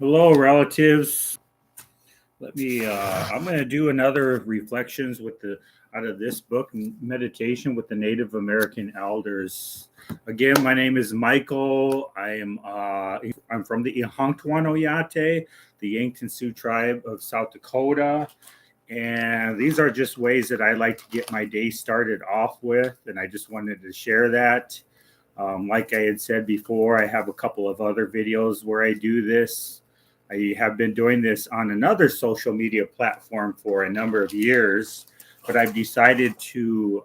Hello, relatives. I'm going to do another reflections with the out of this book, Meditation with the Native American Elders. Again, my name is Michael. I'm from the Ihanktuan Oyate, the Yankton Sioux tribe of South Dakota. And these are just ways that I like to get my day started off with. And I just wanted to share that. Like I had said before, I have a couple of other videos where I do this. I have been doing this on another social media platform for a number of years, but I've decided to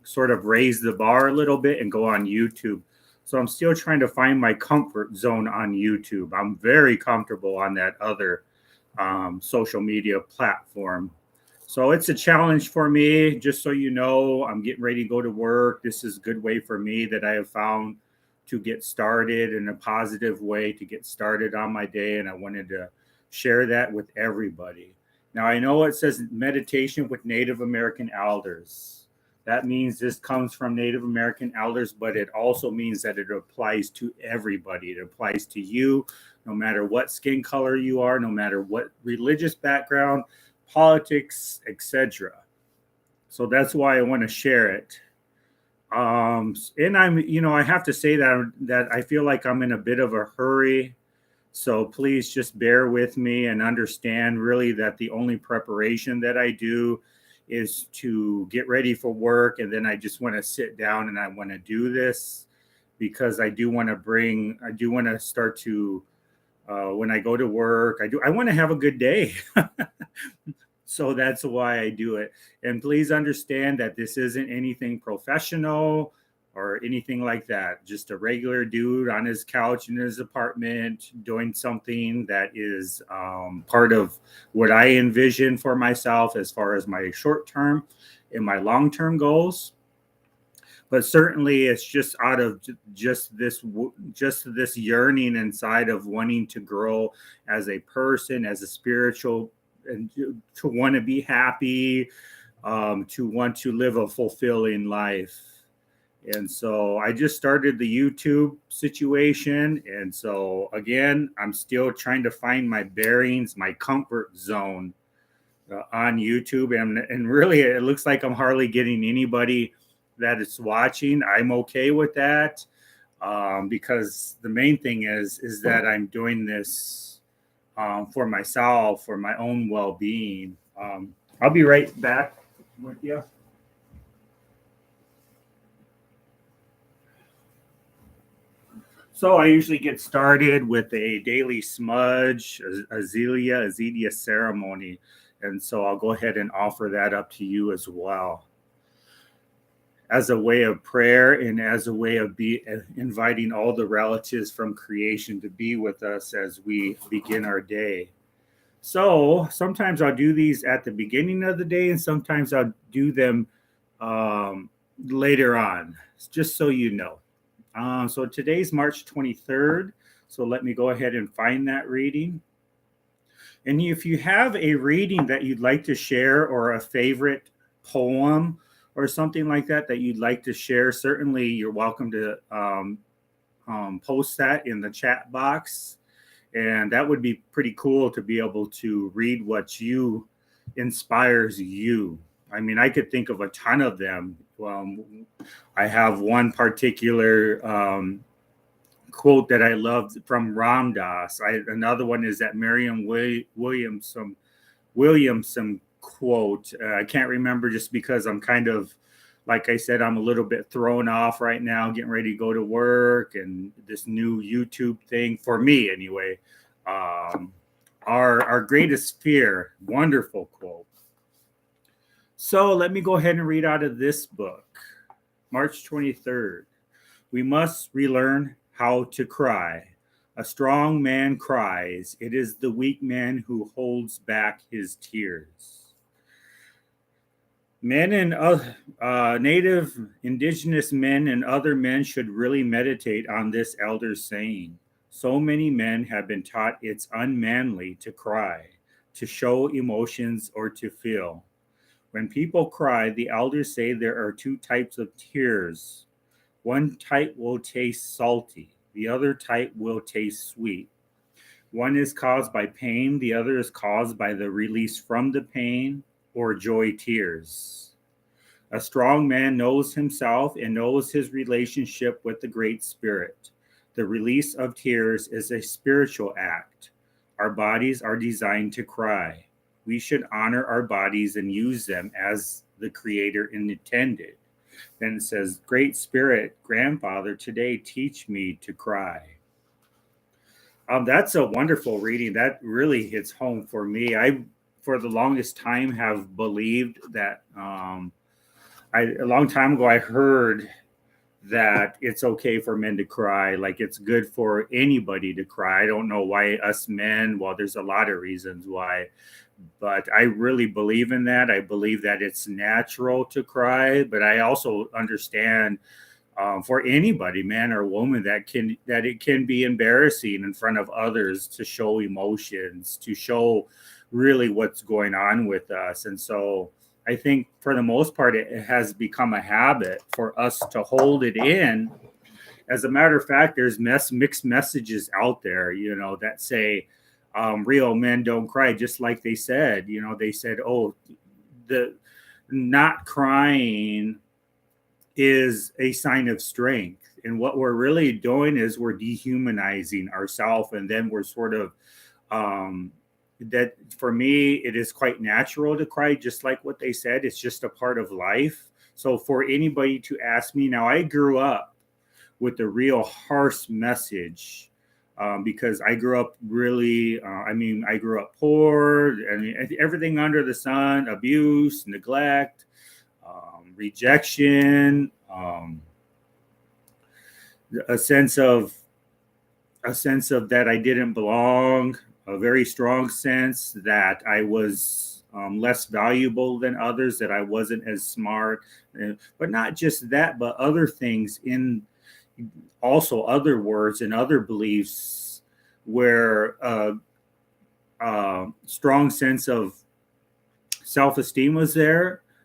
sort of raise the bar a little bit and go on YouTube. So I'm still trying to find my comfort zone on YouTube. I'm very comfortable on that other social media platform. So it's a challenge for me. Just so you know, I'm getting ready to go to work. This is a good way for me that I have found to get started in a positive way to get started on my day. And I wanted to share that with everybody. Now, I know it says meditation with Native American elders. That means this comes from Native American elders, but it also means that it applies to everybody. It applies to you, no matter what skin color you are, no matter what religious background, politics, etc. So that's why I want to share it. And I have to say that I feel like I'm in a bit of a hurry. So please just bear with me and understand really that the only preparation that I do is to get ready for work. And then I just want to sit down and I want to do this because I do want to start to, when I go to work, I want to have a good day. So that's why I do it. And please understand that this isn't anything professional or anything like that. Just a regular dude on his couch in his apartment doing something that is part of what I envision for myself as far as my short term and my long term goals. But certainly it's just out of just this yearning inside of wanting to grow as a person, as a spiritual, and to want to be happy, to want to live a fulfilling life. And so I just started the YouTube situation. And so again, I'm still trying to find my bearings, my comfort zone on YouTube. And really, it looks like I'm hardly getting anybody that is watching. I'm okay with that because the main thing is that I'm doing this for myself, for my own well being. I'll be right back with you. So I usually get started with a daily smudge, Azalea ceremony. And so I'll go ahead and offer that up to you as well as a way of prayer and as a way of inviting all the relatives from creation to be with us as we begin our day. So sometimes I'll do these at the beginning of the day, and sometimes I'll do them um, later on, just so you know. So today's March 23rd. So let me go ahead and find that reading. And if you have a reading that you'd like to share or a favorite poem or something like that that you'd like to share, certainly you're welcome to post that in the chat box. And that would be pretty cool to be able to read what you inspires you. I mean, I could think of a ton of them. I have one particular quote that I loved from Ram Dass. Another one is that Williamson quote. I can't remember just because I'm kind of, like I said, I'm a little bit thrown off right now, getting ready to go to work and this new YouTube thing for me anyway. Um, our greatest fear, wonderful quote. So let me go ahead and read out of this book, March 23rd. We must relearn how to cry. A strong man cries. It is the weak man who holds back his tears. Men and native indigenous men and other men should really meditate on this elder saying. So many men have been taught it's unmanly to cry, to show emotions, or to feel. When people cry, the elders say there are two types of tears. One type will taste salty, the other type will taste sweet. One is caused by pain, the other is caused by the release from the pain or joy tears. A strong man knows himself and knows his relationship with the Great Spirit. The release of tears is a spiritual act. Our bodies are designed to cry. We should honor our bodies and use them as the Creator intended. Then it says, Great Spirit, Grandfather, today teach me to cry. That's a wonderful reading. That really hits home for me. I, for the longest time, have believed that a long time ago, I heard that it's okay for men to cry. Like it's good for anybody to cry. I don't know why us men, well, there's a lot of reasons why, but I really believe in that. I believe that it's natural to cry, but I also understand for anybody, man or woman, that it can be embarrassing in front of others to show emotions, to show really what's going on with us. And so I think for the most part, it has become a habit for us to hold it in. As a matter of fact, there's mixed messages out there, that say real men don't cry, just like they said. They said, oh, the not crying is a sign of strength. And what we're really doing is we're dehumanizing ourselves. And then we're sort of, that for me, it is quite natural to cry, just like what they said. It's just a part of life. So for anybody to ask me, now I grew up with a real harsh message. Because I grew up really, I grew up poor and everything under the sun, abuse, neglect, rejection, a sense of that I didn't belong, a very strong sense that I was less valuable than others, that I wasn't as smart, but not just that, but other things in also other words and other beliefs where strong sense of self-esteem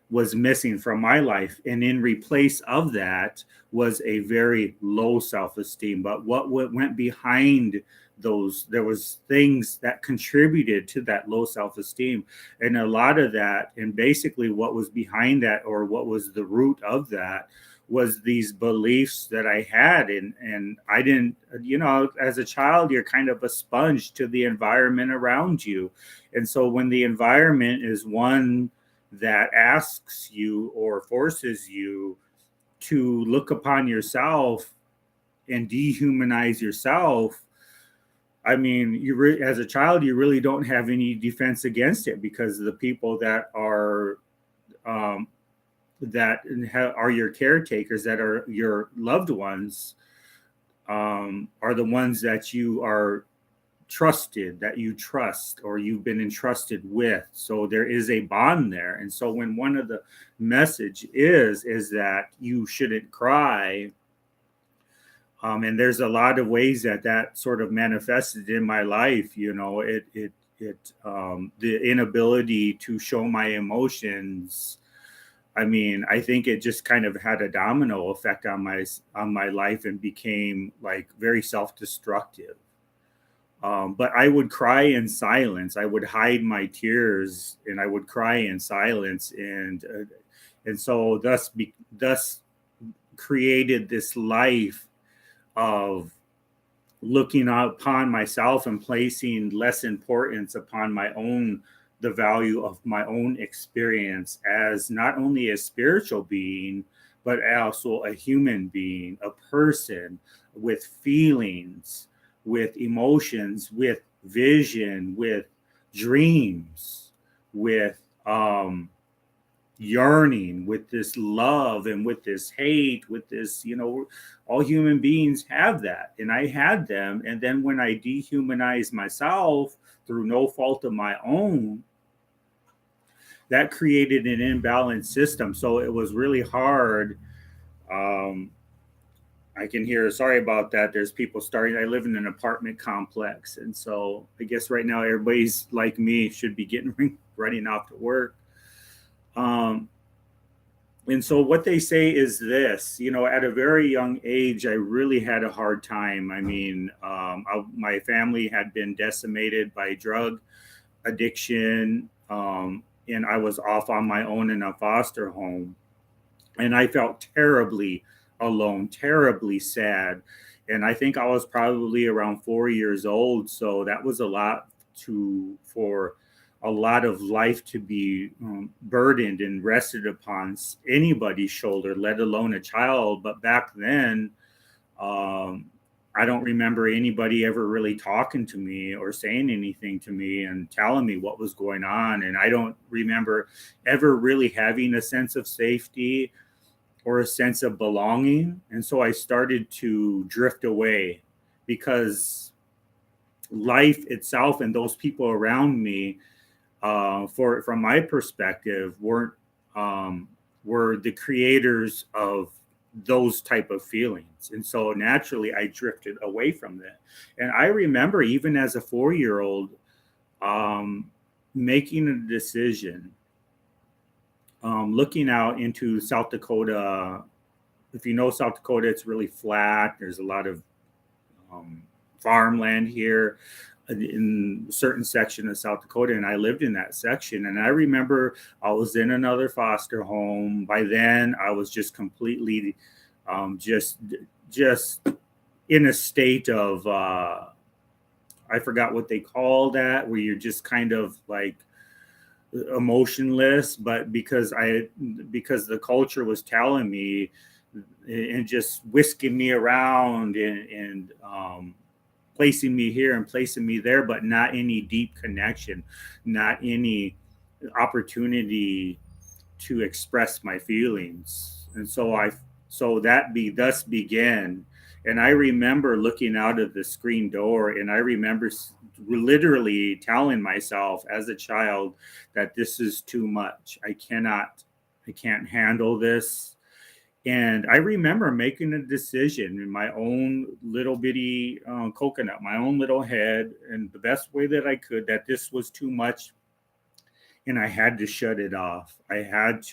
was missing from my life, and in replace of that was a very low self-esteem. But what went behind those, there was things that contributed to that low self-esteem, and a lot of that, and basically what was behind that, or what was the root of that, was these beliefs that I had. And I didn't, as a child, you're kind of a sponge to the environment around you. And so when the environment is one that asks you or forces you to look upon yourself and dehumanize yourself, I mean, as a child, you really don't have any defense against it, because the people that are are your caretakers, that are your loved ones, are the ones that you are trusted, that you trust, or you've been entrusted with. So there is a bond there. And so when one of the message is that you shouldn't cry, and there's a lot of ways that sort of manifested in my life, the inability to show my emotions. I mean, I think it just kind of had a domino effect on my life and became like very self-destructive. But I would cry in silence. I would hide my tears, and I would cry in silence, and so thus created this life of looking upon myself and placing less importance upon the value of my own experience as not only a spiritual being, but also a human being, a person with feelings, with emotions, with vision, with dreams, with yearning, with this love, and with this hate, with this, all human beings have that. And I had them. And then when I dehumanized myself through no fault of my own, that created an imbalanced system. So it was really hard. I can hear, sorry about that. There's people starting. I live in an apartment complex. And so I guess right now everybody's like me, should be getting running off to work. And so what they say is this, at a very young age, I really had a hard time. I mean, my family had been decimated by drug addiction, and I was off on my own in a foster home. And I felt terribly alone, terribly sad. And I think I was probably around 4 years old. So that was a lot for a lot of life to be burdened and rested upon anybody's shoulder, let alone a child. But back then, um, I don't remember anybody ever really talking to me or saying anything to me and telling me what was going on. And I don't remember ever really having a sense of safety or a sense of belonging. And so I started to drift away because life itself and those people around me, from my perspective, weren't were the creators of those type of feelings. And so naturally I drifted away from that. And I remember even as a 4 year old, um, making a decision, looking out into South Dakota. If you know South Dakota, it's really flat. There's a lot of um, farmland here in a certain section of South Dakota, and I lived in that section. And I remember I was in another foster home. By then, I was just completely, just in a state of I forgot what they call that, where you're just kind of like emotionless, but because the culture was telling me and just whisking me around and placing me here and placing me there, but not any deep connection, not any opportunity to express my feelings. And so that be thus began. And I remember looking out of the screen door, and I remember literally telling myself as a child that this is too much. I can't handle this. And I remember making a decision in my own little bitty coconut, my own little head, and the best way that I could, that this was too much, and I had to shut it off. I had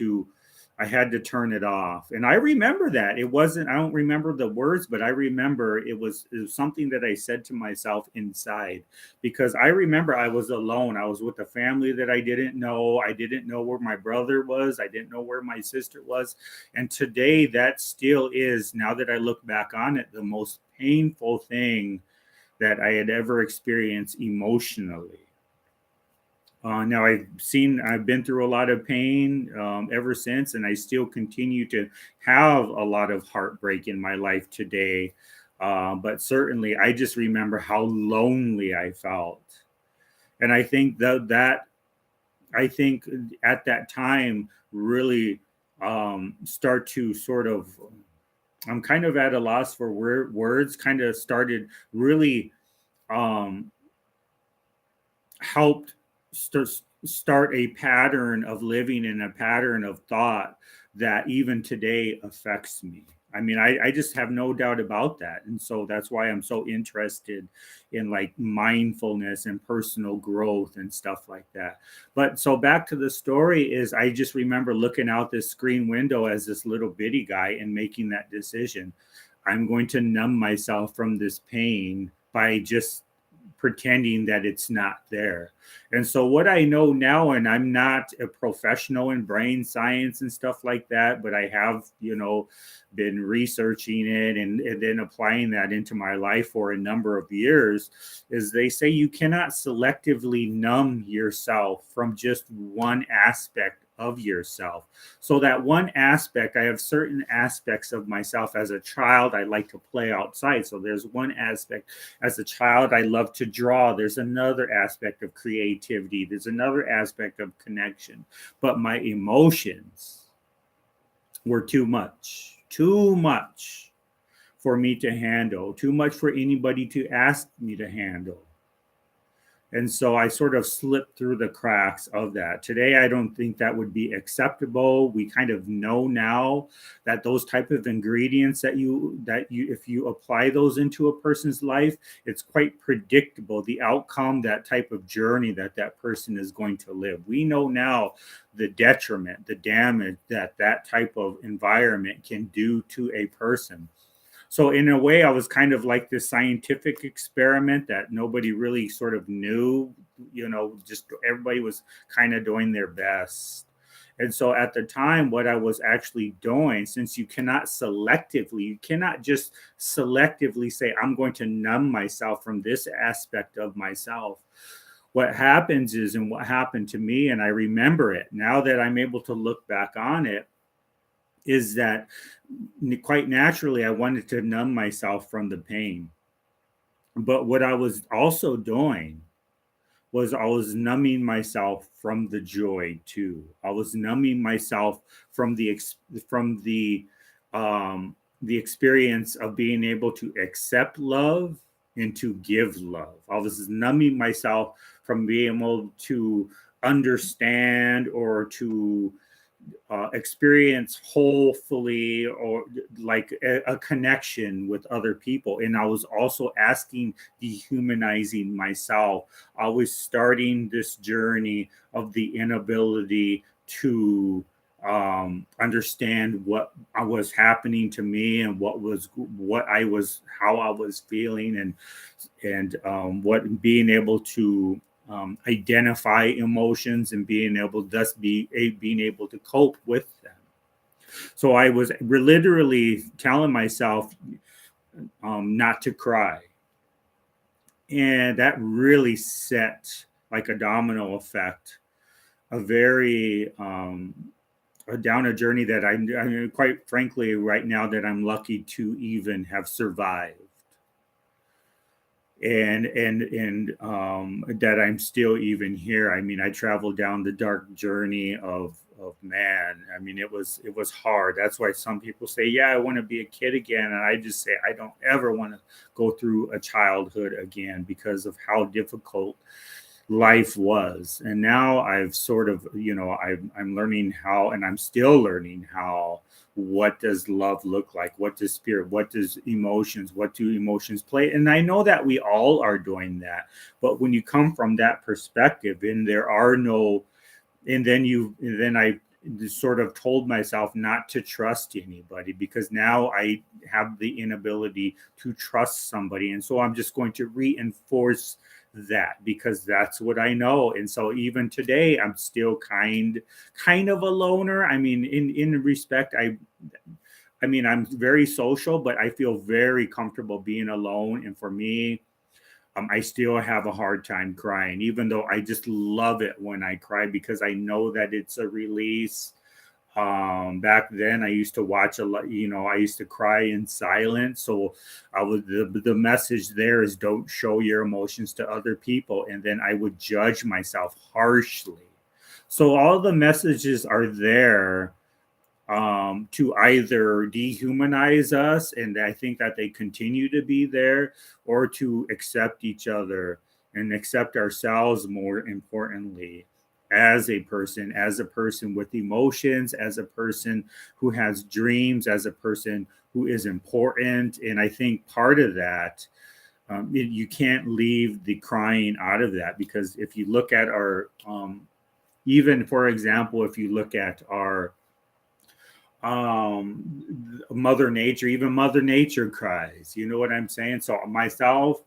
to turn it off. And I remember that. It wasn't, I don't remember the words, but I remember it was something that I said to myself inside, because I remember I was alone. I was with a family that I didn't know. I didn't know where my brother was. I didn't know where my sister was. And today that still is, now that I look back on it, the most painful thing that I had ever experienced emotionally. Now I've been through a lot of pain ever since, and I still continue to have a lot of heartbreak in my life today. But certainly, I just remember how lonely I felt, and I think that I think at that time really start to sort of, I'm kind of at a loss for words. Kind of started really um, helped st- start a pattern of living and a pattern of thought that even today affects me. I mean, I just have no doubt about that. And so that's why I'm so interested in like mindfulness and personal growth and stuff like that. But so back to the story is, I just remember looking out this screen window as this little bitty guy and making that decision. I'm going to numb myself from this pain by just pretending that it's not there. And so, what I know now, and I'm not a professional in brain science and stuff like that, but I have, been researching it and then applying that into my life for a number of years, is they say you cannot selectively numb yourself from just one aspect of yourself. So that one aspect, I have certain aspects of myself. As a child, I like to play outside. So there's one aspect. As a child, I love to draw. There's another aspect of creativity. There's another aspect of connection. But my emotions were too much for me to handle, too much for anybody to ask me to handle. And so I sort of slipped through the cracks of that. Today, I don't think that would be acceptable. We kind of know now that those type of ingredients that you if you apply those into a person's life, it's quite predictable the outcome, that type of journey that that person is going to live. We know now the detriment, the damage that that type of environment can do to a person. So in a way, I was kind of like this scientific experiment that nobody really sort of knew, just everybody was kind of doing their best. And so at the time, what I was actually doing, since you cannot just selectively say, I'm going to numb myself from this aspect of myself. What happens is, and what happened to me, and I remember it now that I'm able to look back on it, is that quite naturally I wanted to numb myself from the pain. But what I was also doing was I was numbing myself from the joy too. I was numbing myself from the experience of being able to accept love and to give love. I was numbing myself from being able to understand or to experience wholefully, or like a connection with other people. And I was also asking, dehumanizing myself. I was starting this journey of the inability to understand what was happening to me, and how I was feeling, and what being able to identify emotions, and being able to cope with them. So I was literally telling myself not to cry, and that really set like a domino effect, a very down a journey that I mean, quite frankly, right now, that I'm lucky to even have survived, and that I'm still even here. I mean, I traveled down the dark journey of man. I mean, it was hard. That's why some people say, "Yeah, I want to be a kid again," and I just say, I don't ever want to go through a childhood again because of how difficult life was. And now I've sort of, I'm learning how, and I'm still learning how, what does love look like? What does spirit, what do emotions play? And I know that we all are doing that. But when you come from that perspective, and there are no, and then I sort of told myself not to trust anybody, because now I have the inability to trust somebody. And so I'm just going to reinforce that, because that's what I know. And so even today, I'm still kind of a loner. I mean, in respect, I mean, I'm very social, but I feel very comfortable being alone. And for me, I still have a hard time crying, even though I just love it when I cry, because I know that it's a release. Back then, I used to watch a lot. I used to cry in silence. So the message there is, don't show your emotions to other people, and then I would judge myself harshly. So all the messages are there to either dehumanize us, and I think that they continue to be there, or to accept each other and accept ourselves, more importantly, as a person with emotions, as a person who has dreams, as a person who is important. And I think part of that, you can't leave the crying out of that, because if you look at our, even for example, if you look at our mother nature, even mother nature cries, you know what I'm saying? So myself,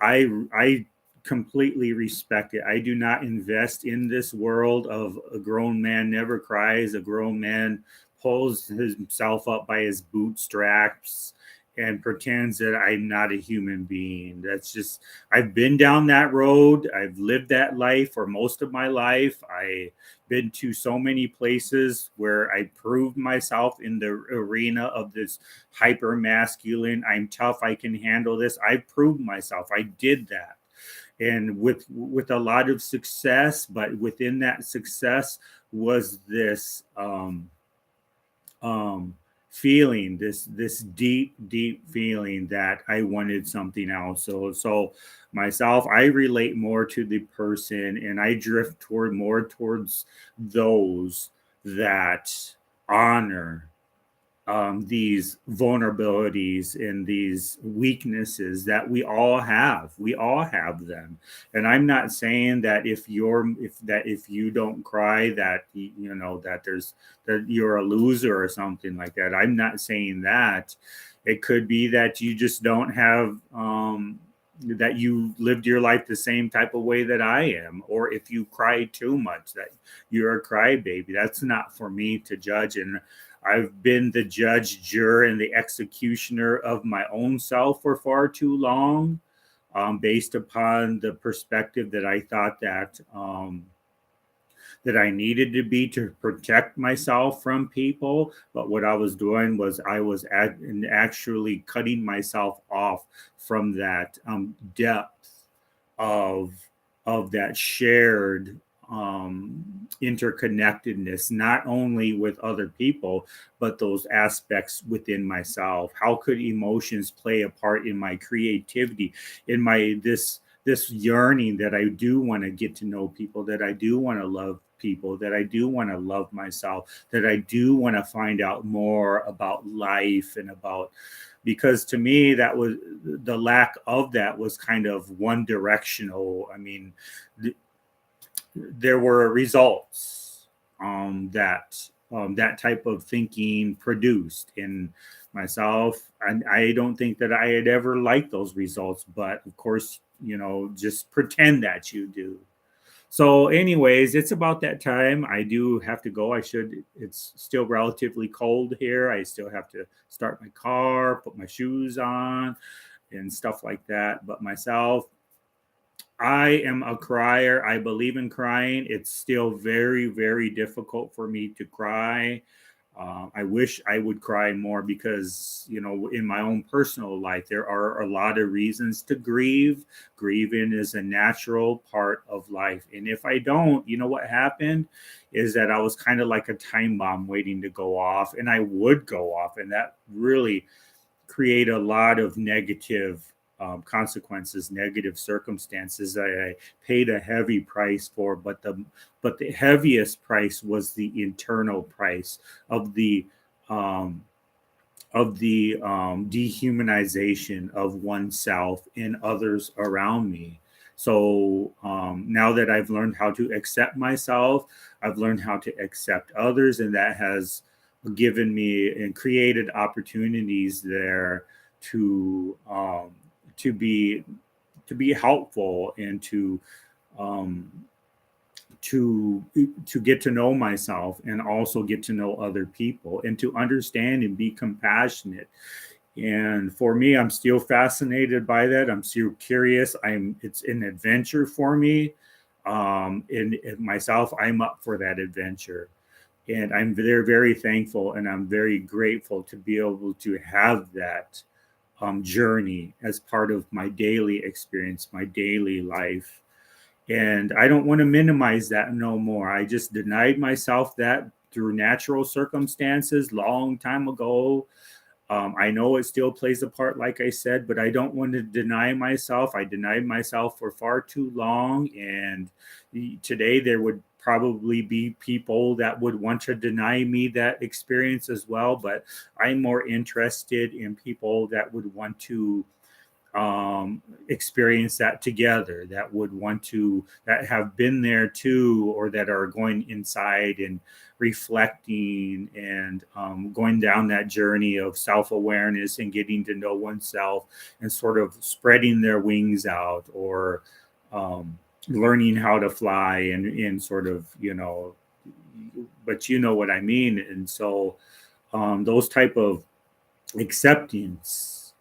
I completely respect it. I do not invest in this world of a grown man never cries, a grown man pulls himself up by his bootstraps and pretends that I'm not a human being. That's just, I've been down that road. I've lived that life for most of my life. I been to so many places where I proved myself in the arena of this hyper masculine. I'm tough. I can handle this. I proved myself. I did that, and with a lot of success. But within that success was this um, feeling, this deep feeling that I wanted something else. So myself, I relate more to the person, and I drift toward more towards those that honor these vulnerabilities and these weaknesses that we all have. We all have them. And I'm not saying that if you don't cry, that you know that there's that you're a loser or something like that. I'm not saying that. It could be that you just don't have that you lived your life the same type of way that I am, or if you cry too much, that you're a crybaby. That's not for me to judge. And I've been the judge, juror, and the executioner of my own self for far too long, based upon the perspective that I thought that I needed to be to protect myself from people. But what I was doing was actually cutting myself off from that depth of that shared interconnectedness, not only with other people, but those aspects within myself. How could emotions play a part in my creativity, in my this yearning that I do want to get to know people, that I do want to love people, that I do want to love myself, that I do want to find out more about life and about, because to me that was the lack of that was kind of one directional. I mean, there were results that type of thinking produced in myself, and I don't think that I had ever liked those results. But of course, just pretend that you do. So, anyways, it's about that time. I do have to go. It's still relatively cold here. I still have to start my car, put my shoes on, and stuff like that. But myself, I am a crier. I believe in crying. It's still very, very difficult for me to cry. I wish I would cry more because, in my own personal life, there are a lot of reasons to grieve. Grieving is a natural part of life. And if I don't, what happened is that I was kind of like a time bomb waiting to go off, and I would go off. And that really create a lot of negative consequences, negative circumstances that I paid a heavy price for. But the heaviest price was the internal price of the um, dehumanization of oneself and others around me. So now that I've learned how to accept myself, I've learned how to accept others, and that has given me and created opportunities there to um, to be to be helpful and um, to get to know myself and also get to know other people and to understand and be compassionate. And for me, I'm still fascinated by that. I'm still curious. It's an adventure for me. And myself, I'm up for that adventure. And I'm very, very thankful and I'm very grateful to be able to have that journey as part of my daily experience, my daily life. And I don't want to minimize that no more. I just denied myself that through natural circumstances long time ago. I know it still plays a part, like I said, but I don't want to deny myself. I denied myself for far too long. And today there would probably be people that would want to deny me that experience as well. But I'm more interested in people that would want to experience that together, that would want to, that have been there too, or that are going inside and reflecting and going down that journey of self-awareness and getting to know oneself and sort of spreading their wings out, or learning how to fly and sort of, but you know what I mean. And so those type of acceptance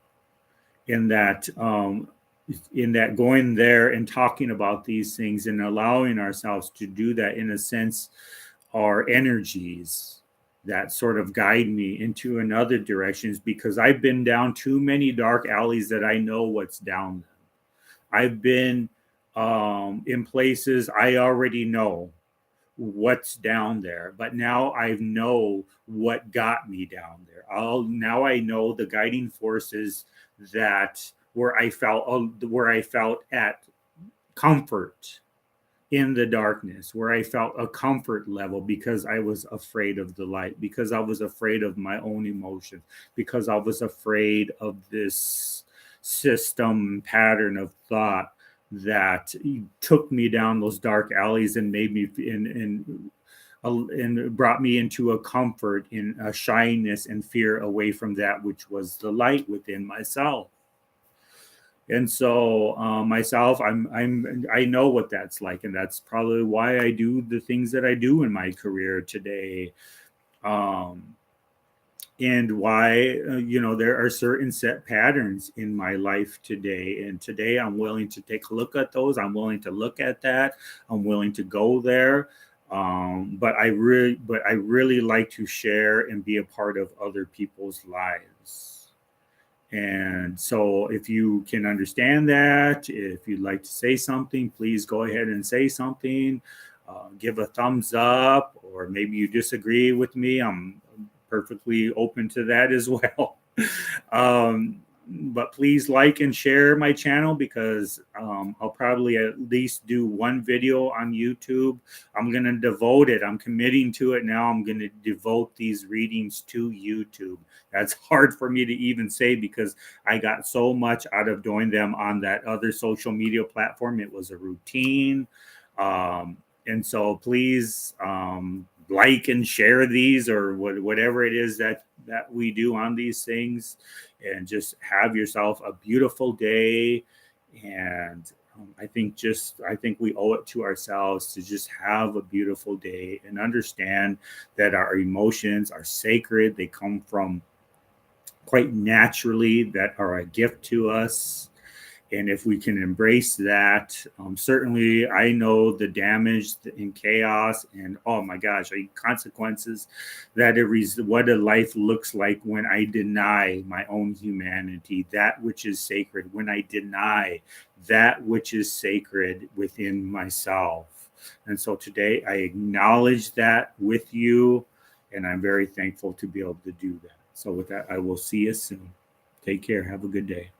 in that going there and talking about these things and allowing ourselves to do that, in a sense, are energies that sort of guide me into another directions, because I've been down too many dark alleys that I know what's down them. I've been in places I already know what's down there, but now I know what got me down there. Now I know the guiding forces that where I felt at comfort in the darkness, where I felt a comfort level because I was afraid of the light, because I was afraid of my own emotions, because I was afraid of this system pattern of thought that took me down those dark alleys and made me and brought me into a comfort in a shyness and fear away from that which was the light within myself. And so myself, I know what that's like, and that's probably why I do the things that I do in my career today, um, and why there are certain set patterns in my life today. And today, I'm willing to take a look at those. I'm willing to look at that. I'm willing to go there. But I really like to share and be a part of other people's lives. And so, if you can understand that, if you'd like to say something, please go ahead and say something. Give a thumbs up, or maybe you disagree with me. I'm perfectly open to that as well. um, but please like and share my channel, because I'll probably at least do one video on YouTube. I'm going to devote it. I'm committing to it now. I'm going to devote these readings to YouTube. That's hard for me to even say, because I got so much out of doing them on that other social media platform. It was a routine. And so please like and share these, or whatever it is that we do on these things, and just have yourself a beautiful day. And I think we owe it to ourselves to just have a beautiful day and understand that our emotions are sacred. They come from quite naturally, that are a gift to us. And if we can embrace that, certainly I know the damage and chaos and, oh my gosh, consequences that what a life looks like when I deny my own humanity, that which is sacred, when I deny that which is sacred within myself. And so today I acknowledge that with you, and I'm very thankful to be able to do that. So with that, I will see you soon. Take care. Have a good day.